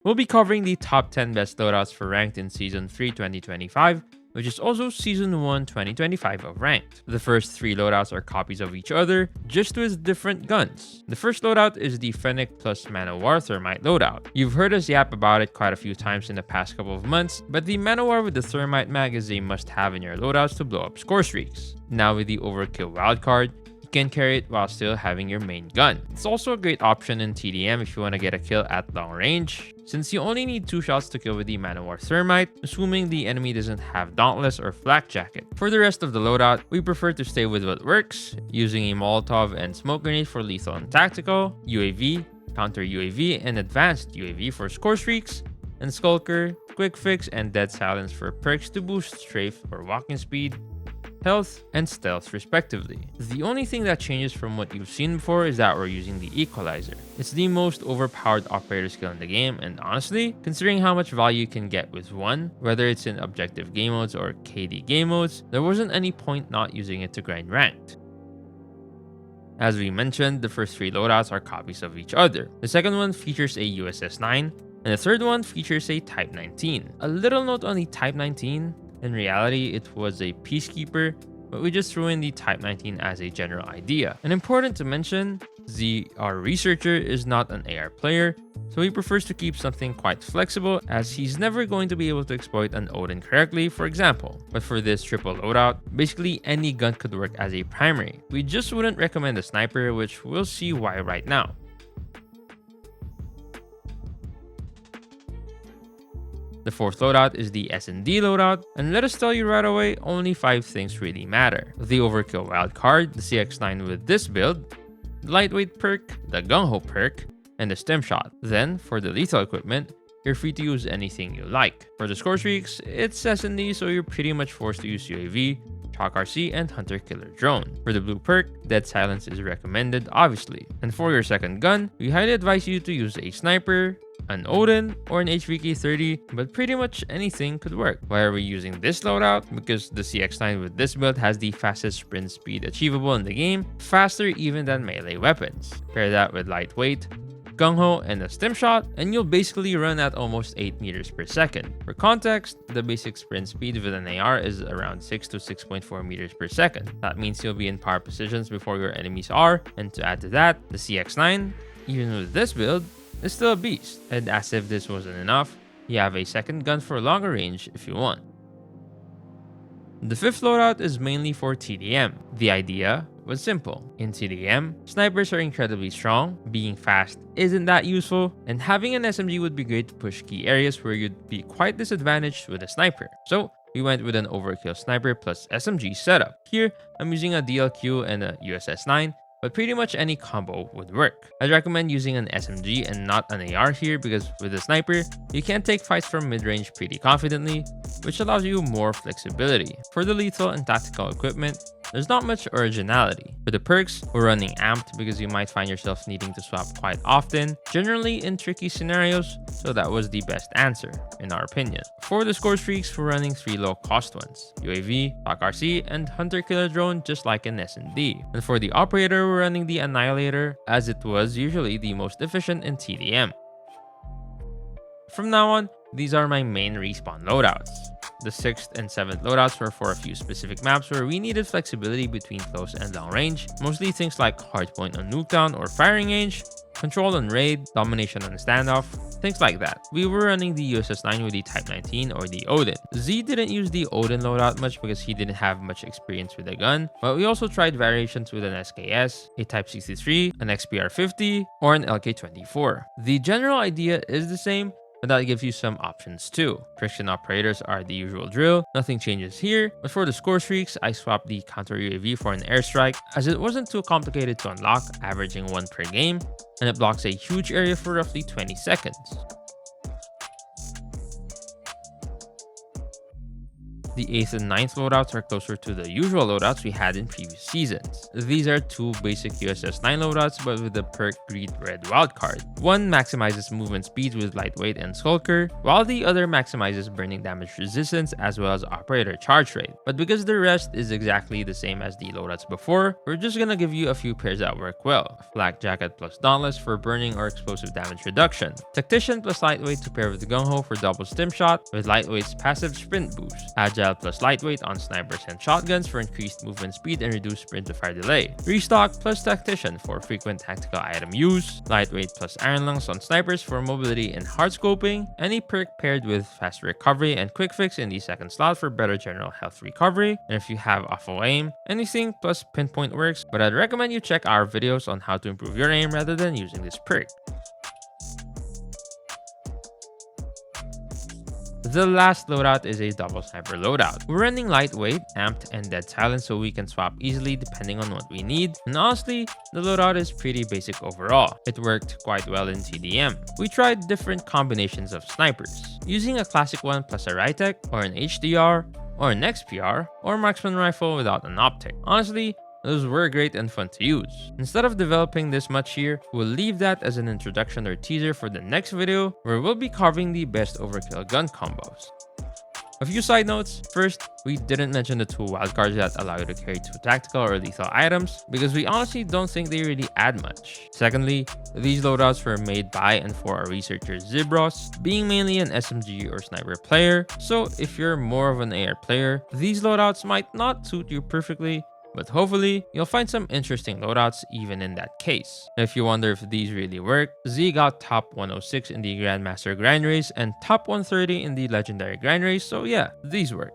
We'll be covering the top 10 best loadouts for Ranked in Season 3 2025, which is also Season 1 2025 of Ranked. The first 3 loadouts are copies of each other, just with different guns. The first loadout is the Fennec plus Man-o War Thermite loadout. You've heard us yap about it quite a few times in the past couple of months, but the Man-o War with the Thermite mag is a must-have in your loadouts to blow up score streaks. Now with the Overkill wildcard, can carry it while still having your main gun. It's also a great option in TDM if you want to get a kill at long range, since you only need 2 shots to kill with the Man-o War Thermite, assuming the enemy doesn't have Dauntless or Flak Jacket. For the rest of the loadout, we prefer to stay with what works, using a Molotov and Smoke Grenade for lethal and tactical, UAV, Counter UAV, and Advanced UAV for score streaks, and Skulker, Quick Fix, and Dead Silence for perks to boost strafe or walking speed, health, and stealth respectively. The only thing that changes from what you've seen before is that we're using the Equalizer. It's the most overpowered operator skill in the game, and honestly, considering how much value you can get with one, whether it's in objective game modes or KD game modes, there wasn't any point not using it to grind ranked. As we mentioned, the first 3 loadouts are copies of each other. The second one features a USS-9, and the third one features a Type 19. A little note on the Type 19, in reality, it was a Peacekeeper, but we just threw in the Type 19 as a general idea. And important to mention, our researcher is not an AR player, so he prefers to keep something quite flexible as he's never going to be able to exploit an Odin correctly, for example. But for this triple loadout, basically any gun could work as a primary. We just wouldn't recommend a sniper, which we'll see why right now. The fourth loadout is the S&D loadout, and let us tell you right away, only 5 things really matter. The Overkill wildcard, the CX9 with this build, the lightweight perk, the gung-ho perk, and the stem shot. Then, for the lethal equipment, you're free to use anything you like. For the score streaks, it's S&D, so you're pretty much forced to use UAV, Chalk RC, and Hunter Killer Drone. For the blue perk, Dead Silence is recommended, obviously. And for your second gun, we highly advise you to use a sniper, an Odin, or an HVK-30, but pretty much anything could work. Why are we using this loadout? Because the CX9 with this build has the fastest sprint speed achievable in the game, faster even than melee weapons. Pair that with lightweight, gung-ho, and a stem shot, and you'll basically run at almost 8 meters per second. For context, the basic sprint speed with an AR is around 6 to 6.4 meters per second. That means you'll be in power positions before your enemies are, and to add to that, the CX9, even with this build, is still a beast. And as if this wasn't enough, you have a second gun for longer range if you want. The fifth loadout is mainly for TDM. The idea was simple. In TDM, snipers are incredibly strong, being fast isn't that useful, and having an SMG would be great to push key areas where you'd be quite disadvantaged with a sniper. So we went with an Overkill Sniper plus SMG setup. Here, I'm using a DLQ and a USS-9, but pretty much any combo would work. I'd recommend using an SMG and not an AR here because with a sniper, you can take fights from mid-range pretty confidently, which allows you more flexibility. For the lethal and tactical equipment, there's not much originality. For the perks, we're running amped because you might find yourself needing to swap quite often, generally in tricky scenarios, so that was the best answer, in our opinion. For the score streaks, we're running 3 low-cost ones, UAV, Chalk RC, and Hunter Killer Drone just like in S&D. And for the operator, we're running the Annihilator, as it was usually the most efficient in TDM. From now on, these are my main respawn loadouts. The 6th and 7th loadouts were for a few specific maps where we needed flexibility between close and long range, mostly things like hardpoint on Nuketown or firing range, control on raid, domination on standoff, things like that. We were running the USS-9 with the Type 19 or the Odin. Z didn't use the Odin loadout much because he didn't have much experience with the gun, but we also tried variations with an SKS, a Type 63, an XPR-50, or an LK-24. The general idea is the same, but that gives you some options too. Friction operators are the usual drill, nothing changes here, but for the score streaks, I swapped the counter UAV for an airstrike as it wasn't too complicated to unlock, averaging 1 per game, and it blocks a huge area for roughly 20 seconds. The 8th and 9th loadouts are closer to the usual loadouts we had in previous seasons. These are two basic USS 9 loadouts but with the perk Greed Red wildcard. One maximizes movement speed with lightweight and skulker, while the other maximizes burning damage resistance as well as operator charge rate. But because the rest is exactly the same as the loadouts before, we're just gonna give you a few pairs that work well. Flak Jacket plus Dauntless for burning or explosive damage reduction. Tactician plus Lightweight to pair with Gung Ho for double stim shot with Lightweight's passive sprint boost. Agile plus Lightweight on snipers and shotguns for increased movement speed and reduced sprint to fire delay. Restock plus Tactician for frequent tactical item use. Lightweight plus Iron Lungs on snipers for mobility and hard scoping. Any perk paired with fast recovery and quick fix in the second slot for better general health recovery. And if you have awful aim, anything plus pinpoint works, but I'd recommend you check our videos on how to improve your aim rather than using this perk. The last loadout is a double sniper loadout. We're running lightweight, amped, and dead silent so we can swap easily depending on what we need. And honestly, the loadout is pretty basic overall. It worked quite well in CDM. We tried different combinations of snipers, using a classic one plus a Rytec, or an HDR, or an XPR, or marksman rifle without an optic. Honestly, those were great and fun to use. Instead of developing this much here, we'll leave that as an introduction or teaser for the next video where we'll be carving the best overkill gun combos. A few side notes. First, we didn't mention the two wildcards that allow you to carry two tactical or lethal items because we honestly don't think they really add much. Secondly, these loadouts were made by and for our researcher Zibros, being mainly an SMG or sniper player, so if you're more of an AR player, these loadouts might not suit you perfectly, but hopefully, you'll find some interesting loadouts even in that case. If you wonder if these really work, Z got top 106 in the Grandmaster Grind Race and top 130 in the Legendary Grind Race, so yeah, these work.